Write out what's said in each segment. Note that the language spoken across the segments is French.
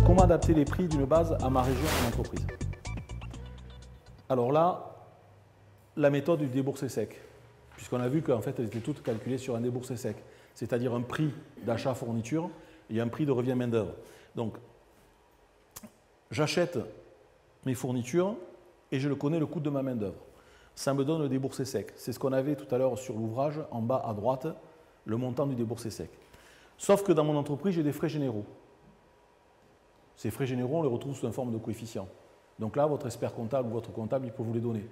Comment adapter les prix d'une base à ma région et entreprise? Alors là, la méthode du déboursé sec, puisqu'on a vu qu'en fait, elles étaient toutes calculées sur un déboursé sec, c'est-à-dire un prix d'achat fourniture et un prix de revient main-d'œuvre. Donc, j'achète mes fournitures et je connais le coût de ma main-d'œuvre. Ça me donne le déboursé sec. C'est ce qu'on avait tout à l'heure sur l'ouvrage, en bas à droite, le montant du déboursé sec. Sauf que dans mon entreprise, j'ai des frais généraux. Ces frais généraux, on les retrouve sous une forme de coefficient. Donc là, votre expert comptable ou votre comptable, il peut vous les donner.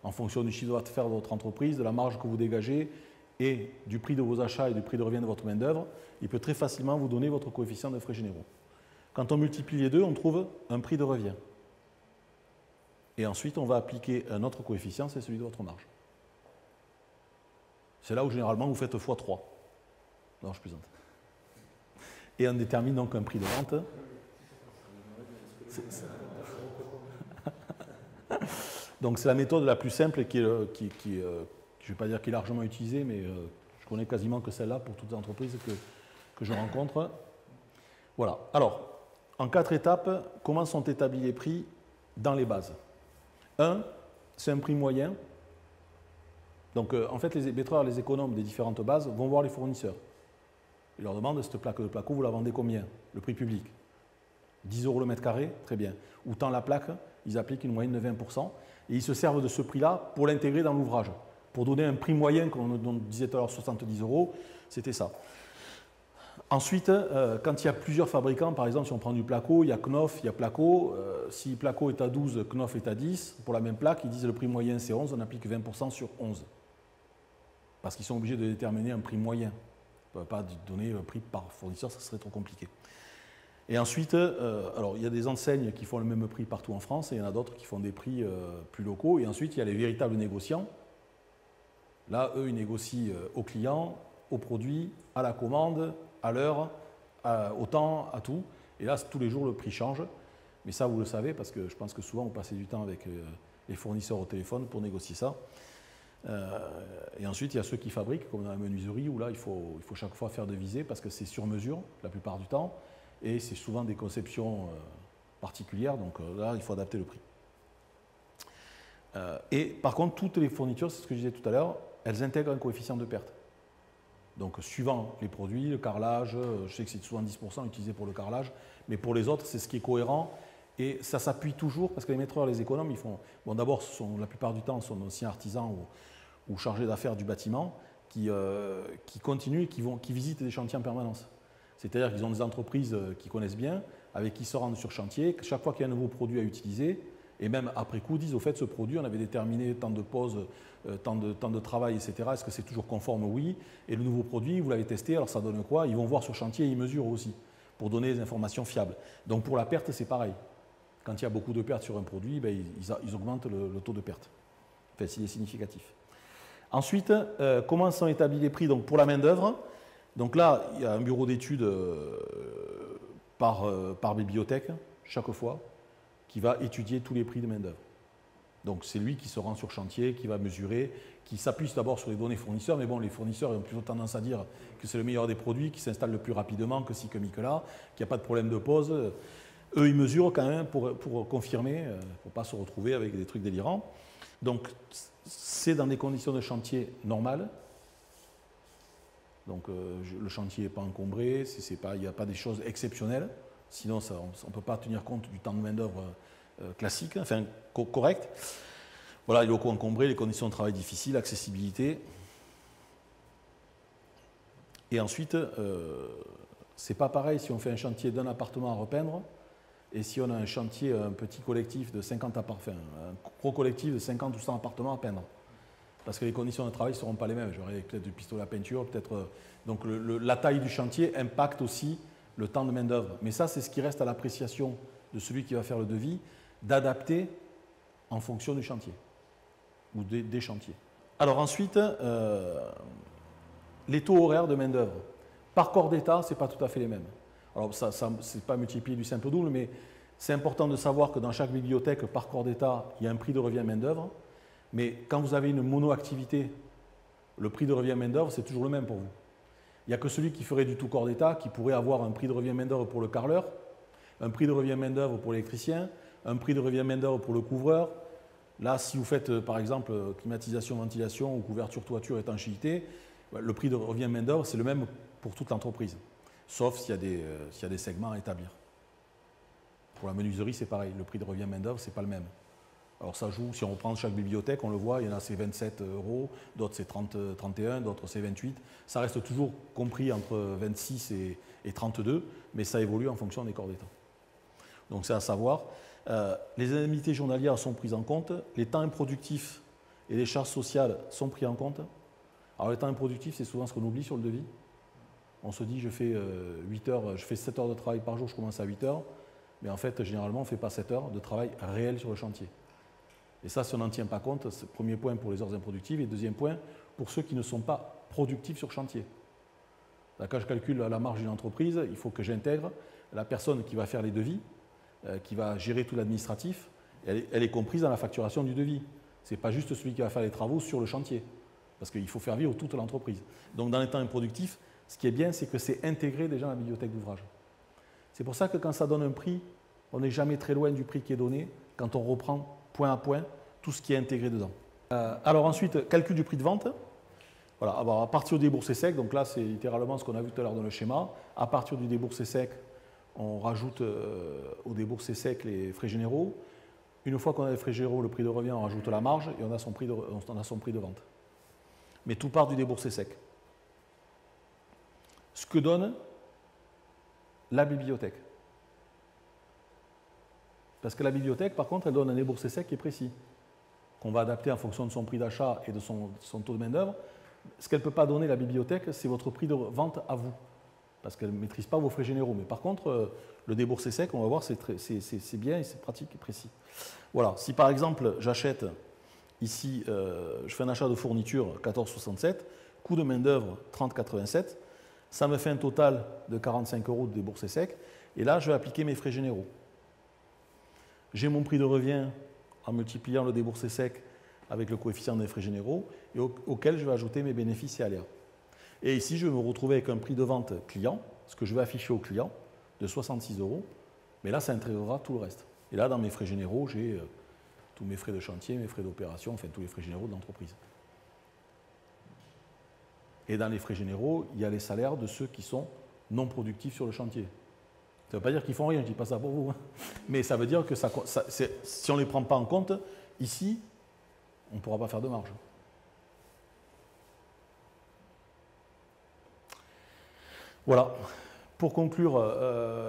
En fonction du chiffre d'affaires de votre entreprise, de la marge que vous dégagez et du prix de vos achats et du prix de revient de votre main-d'œuvre, il peut très facilement vous donner votre coefficient de frais généraux. Quand on multiplie les deux, on trouve un prix de revient. Et ensuite, on va appliquer un autre coefficient, c'est celui de votre marge. C'est là où généralement vous faites x3. Non, je plaisante. Et on détermine donc un prix de vente. Donc c'est la méthode la plus simple et je ne vais pas dire qui est largement utilisée, mais je connais quasiment que celle-là pour toutes les entreprises que je rencontre. Voilà. Alors, en 4 étapes, comment sont établis les prix dans les bases? 1, c'est un prix moyen. Donc en fait, les émettreurs, les économes des différentes bases vont voir les fournisseurs. Ils leur demandent, cette plaque de placo, vous la vendez combien? Le prix public. 10 € le mètre carré, très bien. Ou tant la plaque, ils appliquent une moyenne de 20%. Et ils se servent de ce prix-là pour l'intégrer dans l'ouvrage. Pour donner un prix moyen, comme on disait tout à l'heure, 70 €, c'était ça. Ensuite, quand il y a plusieurs fabricants, par exemple, si on prend du placo, il y a Knauf, il y a Placo. Si Placo est à 12, Knauf est à 10. Pour la même plaque, ils disent le prix moyen c'est 11, on applique 20% sur 11. Parce qu'ils sont obligés de déterminer un prix moyen. On ne peut pas donner un prix par fournisseur, ça serait trop compliqué. Et ensuite, alors il y a des enseignes qui font le même prix partout en France et il y en a d'autres qui font des prix plus locaux. Et ensuite, il y a les véritables négociants. Là, eux, ils négocient au client, au produit, à la commande, à l'heure, au temps, à tout. Et là, tous les jours, le prix change. Mais ça, vous le savez parce que je pense que souvent, vous passez du temps avec les fournisseurs au téléphone pour négocier ça. Et ensuite, il y a ceux qui fabriquent, comme dans la menuiserie, où là, il faut chaque fois faire de visée parce que c'est sur mesure la plupart du temps. Et c'est souvent des conceptions particulières, donc là, il faut adapter le prix. Et par contre, toutes les fournitures, c'est ce que je disais tout à l'heure, elles intègrent un coefficient de perte. Donc, suivant les produits, le carrelage, je sais que c'est souvent 10% utilisé pour le carrelage, mais pour les autres, c'est ce qui est cohérent. Et ça s'appuie toujours, parce que les maîtreurs, les économes, ils font... Bon, d'abord, la plupart du temps, ce sont anciens artisans ou chargés d'affaires du bâtiment qui continuent et qui visitent des chantiers en permanence. C'est-à-dire qu'ils ont des entreprises qui connaissent bien, avec qui ils se rendent sur chantier. Chaque fois qu'il y a un nouveau produit à utiliser, et même après coup, disent au fait, ce produit, on avait déterminé temps de pause, temps de travail, etc. Est-ce que c'est toujours conforme? Oui. Et le nouveau produit, vous l'avez testé, alors ça donne quoi? Ils vont voir sur chantier et ils mesurent aussi, pour donner des informations fiables. Donc pour la perte, c'est pareil. Quand il y a beaucoup de pertes sur un produit, ben, ils augmentent le taux de perte, enfin, s'il est significatif. Ensuite, comment sont établis les prix donc, pour la main-d'œuvre? Donc là, il y a un bureau d'études par bibliothèque, chaque fois, qui va étudier tous les prix de main-d'œuvre. Donc c'est lui qui se rend sur chantier, qui va mesurer, qui s'appuie d'abord sur les données fournisseurs, mais bon, les fournisseurs ont plutôt tendance à dire que c'est le meilleur des produits, qui s'installe le plus rapidement, que ci, que mi, que là, qu'il n'y a pas de problème de pause. Eux, ils mesurent quand même pour confirmer, pour ne pas se retrouver avec des trucs délirants. Donc c'est dans des conditions de chantier normales. Donc le chantier n'est pas encombré, il n'y a pas des choses exceptionnelles, sinon on ne peut pas tenir compte du temps de main-d'œuvre classique, enfin correct. Voilà, les locaux encombrés, les conditions de travail difficiles, accessibilité. Et ensuite, c'est pas pareil si on fait un chantier d'un appartement à repeindre et si on a un chantier, un petit collectif de 50 appartements, un gros collectif de 50 ou 100 appartements à peindre. Parce que les conditions de travail ne seront pas les mêmes. J'aurai peut-être du pistolet à peinture, peut-être. Donc la taille du chantier impacte aussi le temps de main-d'œuvre. Mais ça, c'est ce qui reste à l'appréciation de celui qui va faire le devis, d'adapter en fonction du chantier ou des chantiers. Alors ensuite, les taux horaires de main-d'œuvre. Par corps d'État, ce n'est pas tout à fait les mêmes. Alors, ce n'est pas multiplier du simple au double, mais c'est important de savoir que dans chaque bibliothèque, par corps d'État, il y a un prix de revient main-d'œuvre. Mais quand vous avez une mono-activité, le prix de revient main-d'œuvre, c'est toujours le même pour vous. Il n'y a que celui qui ferait du tout corps d'État qui pourrait avoir un prix de revient main-d'œuvre pour le carreleur, un prix de revient main-d'œuvre pour l'électricien, un prix de revient main-d'œuvre pour le couvreur. Là, si vous faites par exemple climatisation, ventilation ou couverture, toiture, étanchéité, le prix de revient main-d'œuvre, c'est le même pour toute l'entreprise, sauf s'il y a des segments à établir. Pour la menuiserie, c'est pareil, le prix de revient main-d'œuvre, ce n'est pas le même. Alors ça joue, si on reprend chaque bibliothèque, on le voit, il y en a c'est 27 €, d'autres c'est 31, d'autres c'est 28. Ça reste toujours compris entre 26 et 32, mais ça évolue en fonction des corps d'État. Donc c'est à savoir. Les indemnités journalières sont prises en compte, les temps improductifs et les charges sociales sont pris en compte. Alors les temps improductifs, c'est souvent ce qu'on oublie sur le devis. On se dit, je fais 8 heures, je fais 7 heures de travail par jour, je commence à 8 heures, mais en fait, généralement, on ne fait pas 7 heures de travail réel sur le chantier. Et ça, si on n'en tient pas compte, c'est le premier point pour les heures improductives, et deuxième point, pour ceux qui ne sont pas productifs sur chantier. Quand je calcule la marge d'une entreprise, il faut que j'intègre la personne qui va faire les devis, qui va gérer tout l'administratif, elle est comprise dans la facturation du devis. Ce n'est pas juste celui qui va faire les travaux sur le chantier, parce qu'il faut faire vivre toute l'entreprise. Donc dans les temps improductifs, ce qui est bien, c'est que c'est intégré déjà dans la bibliothèque d'ouvrage. C'est pour ça que quand ça donne un prix, on n'est jamais très loin du prix qui est donné, quand on reprend point à point tout ce qui est intégré dedans. Alors ensuite, calcul du prix de vente. Voilà, alors à partir du déboursé sec, donc là c'est littéralement ce qu'on a vu tout à l'heure dans le schéma, à partir du déboursé sec, on rajoute au déboursé sec les frais généraux. Une fois qu'on a les frais généraux, le prix de revient, on rajoute la marge et on a son prix de vente. Mais tout part du déboursé sec. Ce que donne la bibliothèque. Parce que la bibliothèque, par contre, elle donne un déboursé sec qui est précis, qu'on va adapter en fonction de son prix d'achat et de son taux de main-d'œuvre. Ce qu'elle ne peut pas donner, la bibliothèque, c'est votre prix de vente à vous, parce qu'elle ne maîtrise pas vos frais généraux. Mais par contre, le déboursé sec, on va voir, c'est bien et c'est pratique et précis. Voilà, si par exemple, j'achète ici, je fais un achat de fourniture 14,67, coût de main-d'œuvre 30,87, ça me fait un total de 45 € de déboursé sec, et là, je vais appliquer mes frais généraux. J'ai mon prix de revient en multipliant le déboursé sec avec le coefficient des frais généraux et auquel je vais ajouter mes bénéfices et aléas. Et ici, je vais me retrouver avec un prix de vente client, ce que je vais afficher au client, de 66 €. Mais là, ça intégrera tout le reste. Et là, dans mes frais généraux, j'ai tous mes frais de chantier, mes frais d'opération, enfin tous les frais généraux de l'entreprise. Et dans les frais généraux, il y a les salaires de ceux qui sont non productifs sur le chantier. Ça ne veut pas dire qu'ils ne font rien, je ne dis pas ça pour vous. Hein. Mais ça veut dire que si on ne les prend pas en compte, ici, on ne pourra pas faire de marge. Voilà. Pour conclure,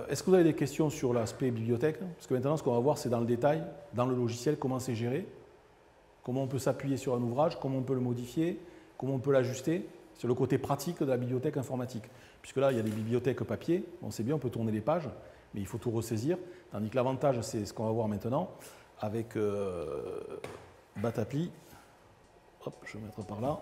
est-ce que vous avez des questions sur l'aspect bibliothèque? Parce que maintenant, ce qu'on va voir, c'est dans le détail, dans le logiciel, comment c'est géré, comment on peut s'appuyer sur un ouvrage, comment on peut le modifier, comment on peut l'ajuster. C'est le côté pratique de la bibliothèque informatique. Puisque là, il y a des bibliothèques papier, on sait bien, on peut tourner les pages, mais il faut tout ressaisir. Tandis que l'avantage, c'est ce qu'on va voir maintenant avec Batappli. Hop, je vais mettre par là.